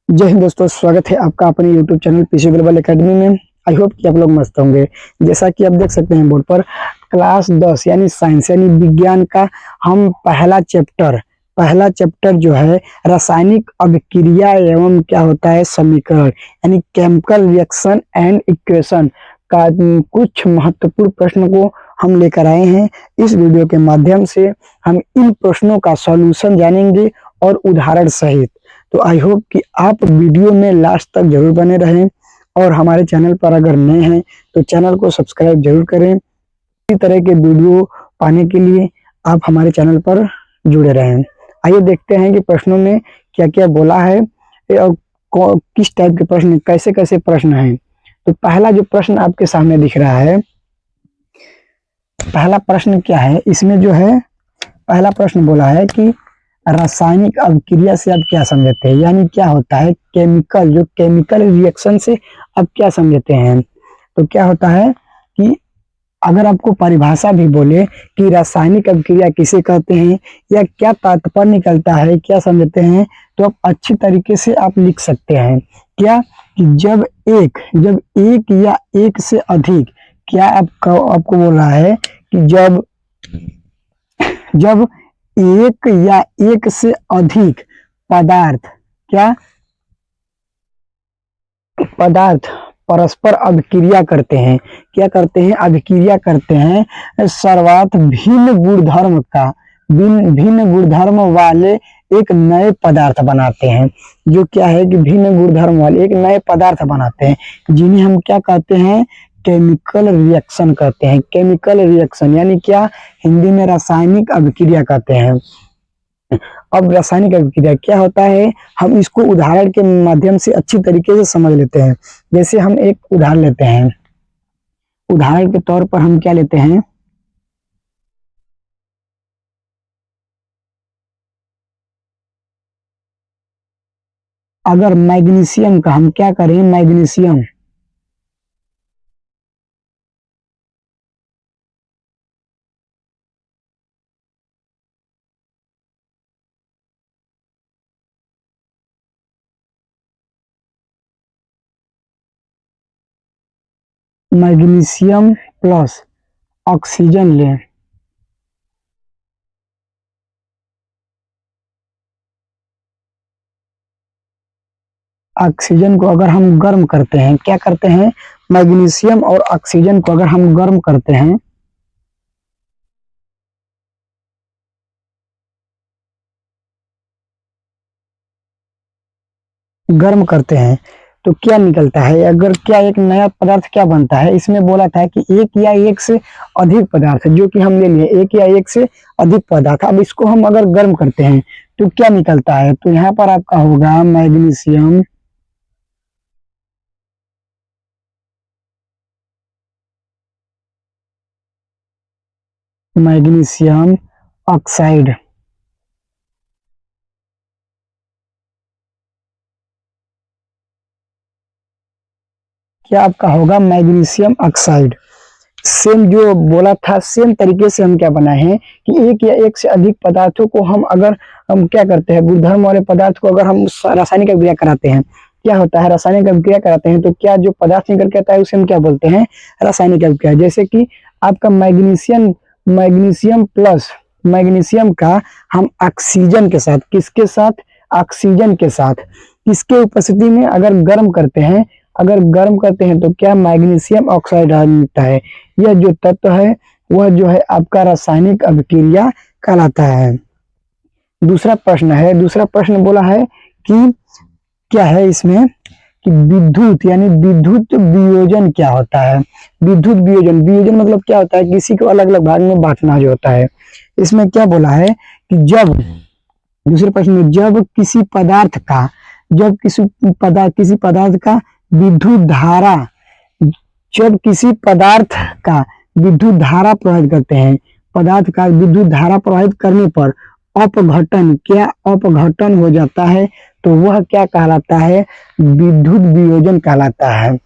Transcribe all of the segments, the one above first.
जय हिंद दोस्तों, स्वागत है आपका अपने YouTube channel PC global academy में। आई होप कि आप लोग मस्त होंगे। जैसा कि आप देख सकते हैं बोर्ड पर क्लास 10 यानी साइंस यानी विज्ञान का हम पहला चैप्टर जो है रासायनिक अभिक्रिया एवं क्या होता है समीकरण यानी केमिकल रिएक्शन एंड इक्वेशन का कुछ महत्वपूर्ण प्रश्न को हम लेकर आए हैं। इस वीडियो के माध्यम से हम इन प्रश्नों का सॉल्यूशन जानेंगे और उदाहरण सहित। तो आई होप कि आप वीडियो में लास्ट तक जरूर बने रहें और हमारे चैनल पर अगर नए हैं तो चैनल को सब्सक्राइब जरूर करें। इसी तरह के वीडियो पाने के लिए आप हमारे चैनल पर जुड़े रहें। आइए देखते हैं कि प्रश्नों में क्या क्या बोला है और किस टाइप के प्रश्न, कैसे कैसे प्रश्न हैं। तो पहला जो प्रश्न आपके सामने दिख रहा है, पहला प्रश्न क्या है इसमें जो है, पहला प्रश्न बोला है कि रासायनिक अभिक्रिया से आप क्या समझते हैं, यानी क्या होता है केमिकल, जो केमिकल रिएक्शन से आप क्या समझते हैं। तो क्या होता है कि अगर आपको परिभाषा भी बोले कि रासायनिक अभिक्रिया किसे कहते हैं या क्या तात्पर्य निकलता है, क्या समझते हैं, तो आप अच्छी तरीके से आप लिख सकते हैं। क्या कि जब एक या एक से अधिक, क्या आपको बोल रहा है कि जब एक या एक से अधिक पदार्थ परस्पर अभिक्रिया करते हैं, क्या करते हैं, अभिक्रिया करते हैं सर्वात भिन्न गुणधर्म वाले एक नए पदार्थ बनाते हैं। जो क्या है कि भिन्न गुणधर्म वाले एक नए पदार्थ बनाते हैं जिन्हें हम क्या कहते हैं, केमिकल रिएक्शन कहते हैं। केमिकल रिएक्शन यानी क्या, हिंदी में रासायनिक अभिक्रिया कहते हैं। अब रासायनिक अभिक्रिया क्या होता है, हम इसको उदाहरण के माध्यम से अच्छी तरीके से समझ लेते हैं। जैसे हम एक उदाहरण लेते हैं, उदाहरण के तौर पर हम क्या लेते हैं, अगर मैग्नीशियम का हम क्या करें, मैग्नीशियम प्लस ऑक्सीजन लें, ऑक्सीजन को अगर हम गर्म करते हैं, क्या करते हैं, मैग्नीशियम और ऑक्सीजन को अगर हम गर्म करते हैं, तो क्या निकलता है, अगर क्या एक नया पदार्थ क्या बनता है। इसमें बोला था कि एक या एक से अधिक पदार्थ, जो कि हम ले लिए एक या एक से अधिक पदार्थ। अब इसको हम अगर गर्म करते हैं तो क्या निकलता है, तो यहाँ पर आपका होगा मैग्नीशियम ऑक्साइड। क्या आपका होगा, मैग्नीशियम ऑक्साइड। सेम जो बोला था, सेम तरीके से हम क्या बनाए हैं कि एक या एक से अधिक पदार्थों को हम क्या करते हैं, गुणधर्म वाले पदार्थ को अगर हम रासायनिक अभिक्रिया कराते हैं, क्या होता है, रासायनिक अभिक्रिया कराते हैं तो क्या जो पदार्थ निकल के आता है उसे हम क्या बोलते हैं, रासायनिक अभिक्रिया। जैसे कि आपका मैग्नीशियम प्लस मैग्नीशियम का हम ऑक्सीजन के साथ, किसके साथ, ऑक्सीजन के साथ, किसके उपस्थिति में अगर गर्म करते हैं, तो क्या मैग्नीशियम ऑक्साइड मिलता है। यह जो तत्व है वह जो है आपका रासायनिक अभिक्रिया कहलाता है। दूसरा प्रश्न बोला है कि क्या है इसमें कि विद्युत यानी विद्युत वियोजन क्या होता है। विद्युत वियोजन मतलब क्या होता है, किसी को अलग अलग भाग में बांटना जो होता है। इसमें क्या बोला है कि दूसरे प्रश्न में जब किसी पदार्थ का विद्युत धारा, जब किसी पदार्थ का विद्युत धारा प्रवाहित करते हैं, पदार्थ का विद्युत धारा प्रवाहित करने पर अपघटन हो जाता है, तो वह क्या कहलाता है, विद्युत वियोजन कहलाता है।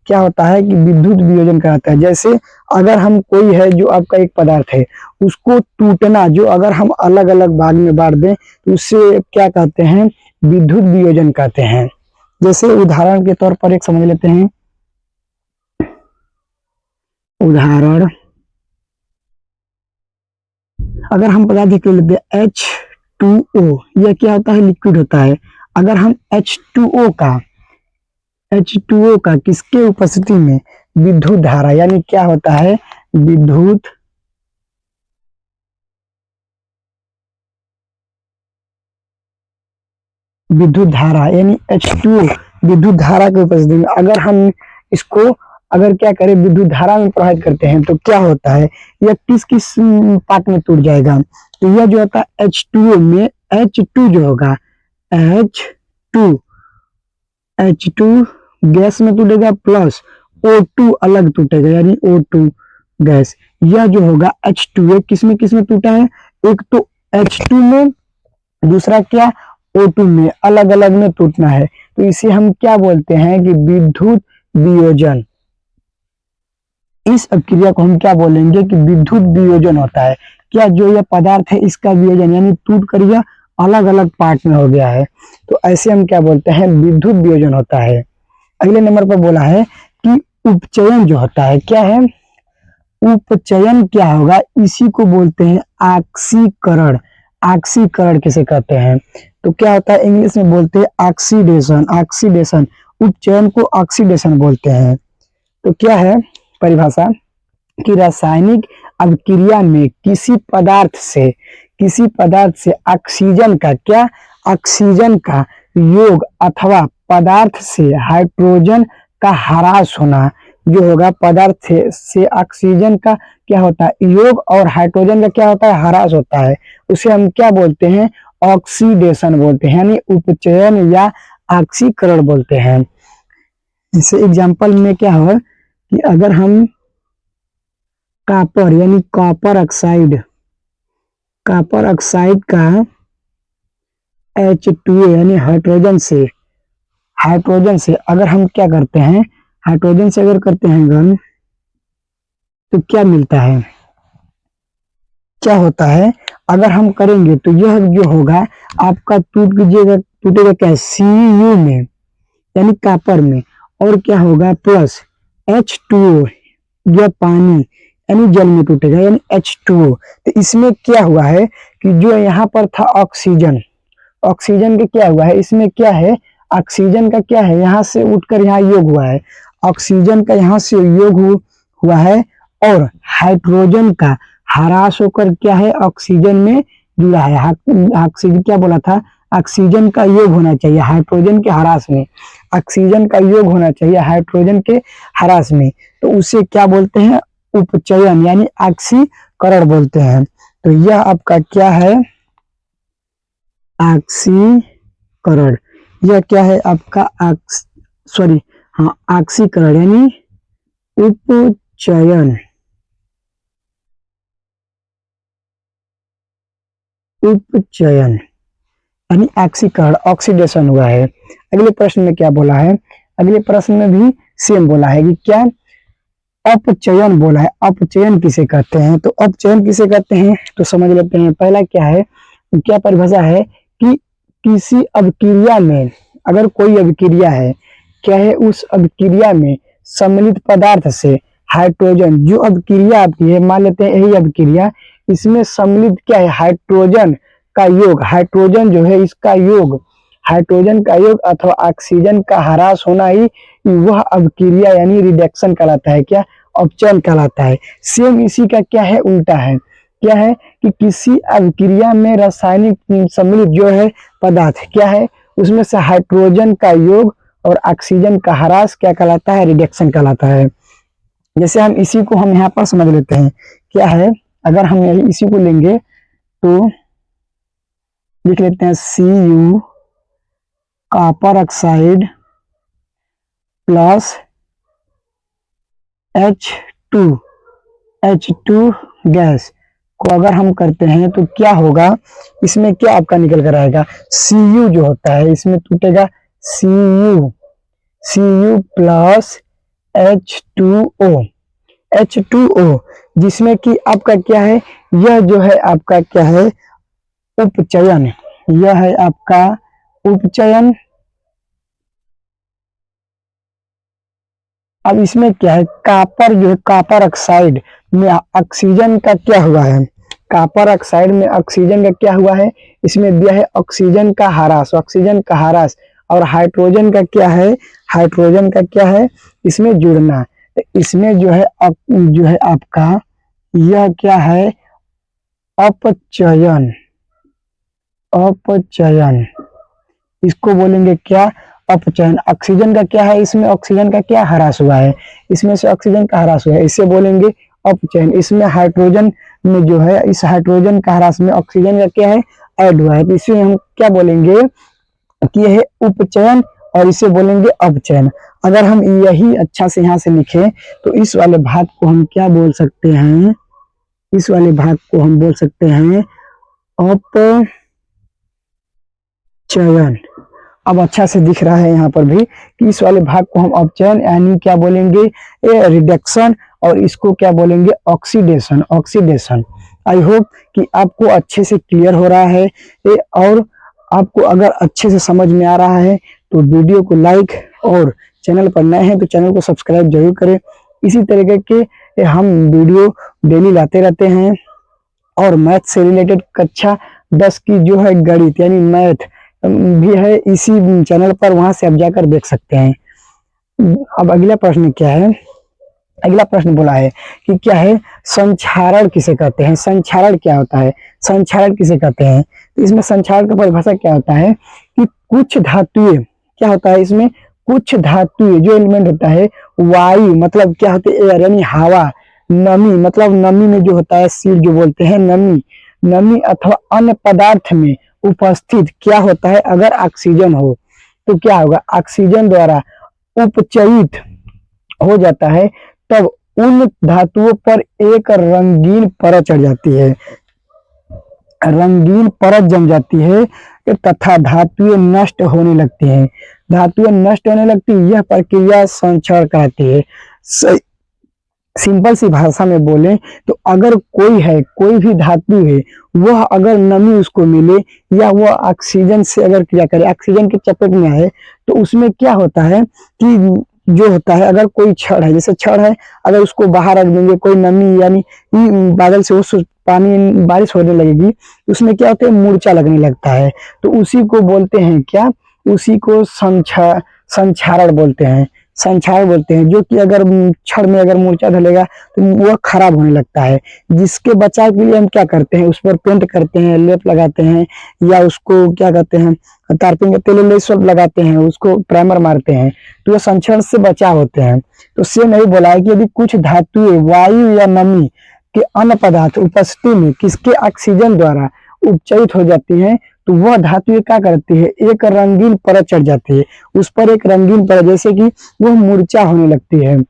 क्या होता है कि विद्युत वियोजन कहलाता है। जैसे अगर हम कोई है जो आपका एक पदार्थ है, उसको टूटना, जो अगर हम अलग अलग भाग में बांट दें तो उससे क्या कहते हैं, विद्युत वियोजन कहते हैं। जैसे उदाहरण के तौर पर एक समझ लेते हैं, उदाहरण अगर हम पदार्थ के लेते हैं H2O, यह क्या होता है, लिक्विड होता है। अगर हम H2O का किसके उपस्थिति में विद्युत धारा यानी क्या होता है, विद्युत धारा यानी H2O विद्युत धारा के उपस्थिति में अगर हम इसको अगर क्या करें विद्युत धारा में प्रवाहित करते हैं तो क्या होता है, यह किस किस पार्ट में टूट जाएगा। तो यह जो होता है H2O में H2 जो होगा H2 गैस में टूटेगा प्लस O2 अलग टूटेगा यानी O2 गैस। यह जो होगा H2 किस में टूटा है, एक तो H2 में, दूसरा क्या O2 में, अलग अलग में टूटना है। तो इसे हम क्या बोलते हैं कि विद्युत वियोजन। इस अभिक्रिया को हम क्या बोलेंगे कि विद्युत वियोजन होता है। क्या जो यह पदार्थ है इसका वियोजन यानी टूट कर यह अलग अलग पार्ट में हो गया है, तो ऐसे हम क्या बोलते हैं, विद्युत वियोजन होता है। अगले नंबर पर बोला है कि उपचयन जो होता है, क्या है उपचयन, क्या होगा, इसी को बोलते हैं ऑक्सीकरण। ऑक्सीकरण किसे कहते हैं, तो क्या होता है, इंग्लिश में बोलते हैं ऑक्सीडेशन। उपचयन को ऑक्सीडेशन बोलते हैं। तो क्या है परिभाषा कि रासायनिक अभिक्रिया में किसी पदार्थ से ऑक्सीजन का योग अथवा पदार्थ से हाइड्रोजन का ह्रास होना, जो होगा पदार्थ से ऑक्सीजन का क्या होता है योग और हाइड्रोजन का क्या होता है ह्रास होता है, उसे हम क्या बोलते हैं, ऑक्सीडेशन बोलते हैं, यानी उपचयन या ऑक्सीकरण बोलते हैं। इसे एग्जाम्पल में क्या हो कि अगर हम कॉपर यानी कॉपर ऑक्साइड का H2O यानी हाइड्रोजन से अगर हम क्या करते हैं, हाइड्रोजन से अगर करते हैं गन, तो क्या मिलता है, क्या होता है, अगर हम करेंगे तो यह जो होगा आपका टूटेगा क्या, Cu में यानी कॉपर में, और क्या होगा प्लस H2O, यह पानी यानी जल में टूटेगा यानी H2O। तो इसमें क्या हुआ है कि जो यहाँ पर था ऑक्सीजन का क्या हुआ है, इसमें क्या है, ऑक्सीजन का क्या है, यहाँ से उठकर यहाँ योग हुआ है, ऑक्सीजन का यहाँ से योग हुआ है, और हाइड्रोजन का ह्रास होकर क्या है ऑक्सीजन में जुड़ा है। ऑक्सीजन क्या बोला था, ऑक्सीजन का योग होना चाहिए हाइड्रोजन के ह्रास में, ऑक्सीजन का योग होना चाहिए हाइड्रोजन के ह्रास में, तो उसे क्या बोलते हैं, उपचयन यानी ऑक्सीकरण बोलते हैं। तो यह आपका क्या है, ऑक्सीकरण, यह क्या है आपका ऑक्सीकरण यानी उपचयन यानी ऑक्सीकरण, ऑक्सीडेशन हुआ है। अगले प्रश्न में क्या बोला है, अगले प्रश्न में भी सेम बोला है कि क्या अपचयन बोला है। अपचयन किसे कहते हैं, तो अपचयन किसे कहते हैं तो समझ लेते हैं। पहला क्या है, क्या परिभाषा है कि किसी अभिक्रिया में, अगर कोई अभिक्रिया है, क्या है उस अभिक्रिया में सम्मिलित पदार्थ से हाइड्रोजन, जो अभिक्रिया आती है मान लेते हैं यही अभिक्रिया, इसमें सम्मिलित क्या है हाइड्रोजन का योग, हाइड्रोजन जो है इसका योग, हाइड्रोजन का योग अथवा ऑक्सीजन का ह्रास होना ही वह अभिक्रिया यानी रिडक्शन कहलाता है, क्या अपचयन कहलाता है। सेम इसी का क्या है उल्टा है, क्या है कि किसी अभिक्रिया में रासायनिक सम्मिलित जो है पदार्थ क्या है, उसमें से हाइड्रोजन का योग और ऑक्सीजन का ह्रास क्या कहलाता है, रिडक्शन कहलाता है। जैसे हम इसी को हम यहाँ पर समझ लेते हैं, क्या है, अगर हम इसी को लेंगे तो लिख लेते हैं Cu copper oxide plus H2 gas को अगर हम करते हैं तो क्या होगा, इसमें क्या आपका निकल कर आएगा, Cu जो होता है इसमें टूटेगा Cu प्लस H2O, जिसमें कि आपका क्या है, यह जो है आपका क्या है उपचयन, यह है आपका उपचयन। अब इसमें क्या है, कॉपर जो है, कॉपर ऑक्साइड में ऑक्सीजन का क्या हुआ है, कॉपर ऑक्साइड में ऑक्सीजन का क्या हुआ है, इसमें दिया है ऑक्सीजन का ह्रास, ऑक्सीजन का ह्रास, और हाइड्रोजन का क्या है, हाइड्रोजन का क्या है, इसमें जुड़ना। तो इसमें जो है जो है आपका यह क्या है, अपचयन, अपचयन, इसको बोलेंगे क्या, अपचयन। ऑक्सीजन का क्या है, इसमें ऑक्सीजन का क्या ह्रास हुआ है, इसमें से ऑक्सीजन का ह्रास हुआ है, इसे बोलेंगे अपचयन। इसमें हाइड्रोजन में जो है, इस हाइड्रोजन का ह्रास में ऑक्सीजन का क्या है, ऐड हुआ है, तो इसे हम क्या बोलेंगे कि यह है उपचयन, और इसे बोलेंगे अपचयन। अगर हम यही अच्छा से यहाँ से लिखें तो इस वाले भाग को हम क्या बोल सकते हैं, इस वाले भाग को हम बोल सकते हैं अपचयन। अब अच्छा से दिख रहा है यहाँ पर भी कि इस वाले भाग को हम अपचयन यानी क्या बोलेंगे, रिडक्शन, और इसको क्या बोलेंगे, ऑक्सीडेशन, ऑक्सीडेशन। आई होप कि आपको अच्छे से क्लियर हो रहा है और आपको अगर अच्छे से समझ में आ रहा है तो वीडियो को लाइक, और चैनल पर नए हैं तो चैनल को सब्सक्राइब जरूर करें। इसी तरीके के हम वीडियो डेली लाते रहते हैं, और मैथ से रिलेटेड कक्षा 10 की जो है गणित यानी मैथ भी है इसी चैनल पर, वहां से आप जाकर देख सकते हैं। अब अगला प्रश्न क्या है, अगला प्रश्न बोला है कि क्या है, संक्षारण किसे कहते हैं, संक्षारण क्या होता है, संक्षारण किसे कहते हैं। तो इसमें संक्षारण का परिभाषा क्या होता है कि कुछ धातुएं, क्या होता है इसमें, कुछ धातुएं जो एलिमेंट होता है, वायु मतलब क्या होती है, एयर यानी हवा, नमी मतलब नमी में जो होता है, सील जो बोलते हैं नमी, नमी अथवा अन्य पदार्थ में उपस्थित क्या होता है, अगर ऑक्सीजन हो तो क्या होगा, ऑक्सीजन द्वारा उपचयित हो जाता है, तब उन धातुओं पर एक रंगीन परत चढ़ जाती है, रंगीन परत जम जाती है, तथा धातुएं नष्ट होने लगती हैं, धातुएं नष्ट होने लगती है, यह प्रक्रिया संक्षरण कहती है। सिंपल सी भाषा में बोले तो अगर कोई है, कोई भी धातु है, वह अगर नमी उसको मिले या वह ऑक्सीजन से अगर क्रिया करे, ऑक्सीजन के चपेट में आए, तो उसमें क्या होता है कि जो होता है, अगर कोई छड़ है, जैसे छड़ है, अगर उसको बाहर रख देंगे, कोई नमी यानी बादल से उस पानी बारिश होने लगेगी, उसमें क्या होता है, मूर्छा लगने लगता है, तो उसी को बोलते हैं क्या, उसी को संक्षारण बोलते हैं, संक्षारण बोलते हैं। जो कि अगर छड़ में अगर मूर्छा ढलेगा तो वह खराब होने लगता है, जिसके बचाव के लिए हम क्या करते हैं, उस पर पेंट करते हैं, लेप लगाते हैं, या उसको क्या कहते हैं, तारपीन का तेल सब लगाते हैं, उसको प्राइमर मारते हैं, तो ये संक्षारण से बचाव होते हैं। तो से नहीं बोला है कि यदि कुछ धातुएं वायु या नमी के अन्य पदार्थ उपस्थिति में किसके ऑक्सीजन द्वारा उपचयित हो जाती हैं, तो वह धातु क्या करती है, एक रंगीन परत चढ़ जाती है, उस पर एक रंगीन परत, जैसे कि वह मूर्छा होने लगती है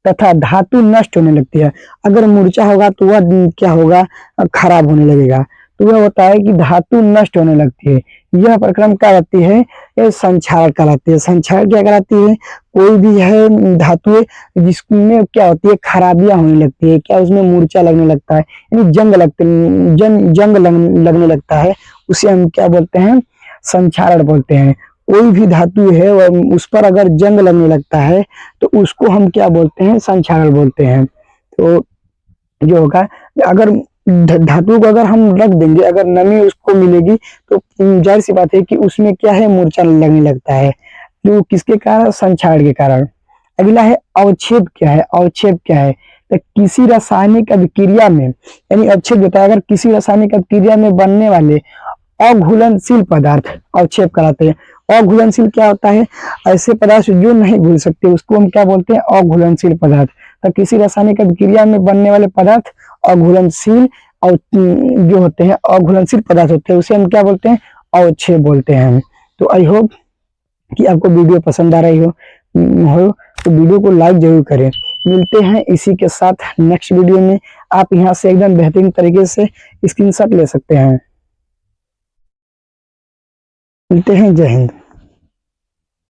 तथा धातु नष्ट होने लगती है। अगर मूर्छा होगा तो वह क्या होगा, खराब होने लगेगा, तो वह होता है कि धातु नष्ट होने लगती है। यह प्रक्रम क्या कहती है, ये संक्षारण कहलाती है। संक्षारण क्या कहलाती है, कोई भी है धातु जिसमें क्या होती है, खराबियां होने लगती है, क्या उसमें मूर्छा लगने लगता है, यानी जंग लगने लगता है, उसे हम क्या बोलते हैं, संक्षारण बोलते हैं। कोई भी धातु है उस पर अगर जंग लगने लगता है तो उसको हम क्या बोलते हैं, संक्षारण बोलते हैं। तो जो होगा, अगर धातु को अगर हम रख देंगे, अगर नमी उसको मिलेगी तो जाहिर सी बात है कि उसमें क्या है, मूर्छा लगने लगता है, जो किसके कारण, संक्षारण के कारण। अगला है अवक्षेप। क्या है अवक्षेप, क्या है, तो किसी रासायनिक अभिक्रिया में, यानी अवक्षेप होता है अगर किसी रासायनिक अभिक्रिया में बनने वाले अघुलनशील पदार्थ अवक्षेप कराते हैं। अघुलनशील क्या होता है, ऐसे पदार्थ जो नहीं घुल सकते उसको हम क्या बोलते हैं, अघुलनशील पदार्थ। तो किसी रासायनिक अभिक्रिया में बनने वाले पदार्थ अघुलनशील और जो होते हैं अघुलनशील पदार्थ होते हैं, उसे हम क्या बोलते हैं, अवक्षेप बोलते हैं। तो आई होप कि आपको वीडियो पसंद आ रही हो तो वीडियो को लाइक जरूर करें। मिलते हैं इसी के साथ नेक्स्ट वीडियो में। आप यहाँ से एकदम बेहतरीन तरीके से स्क्रीनशॉट ले सकते हैं। मिलते हैं, जय हिंद।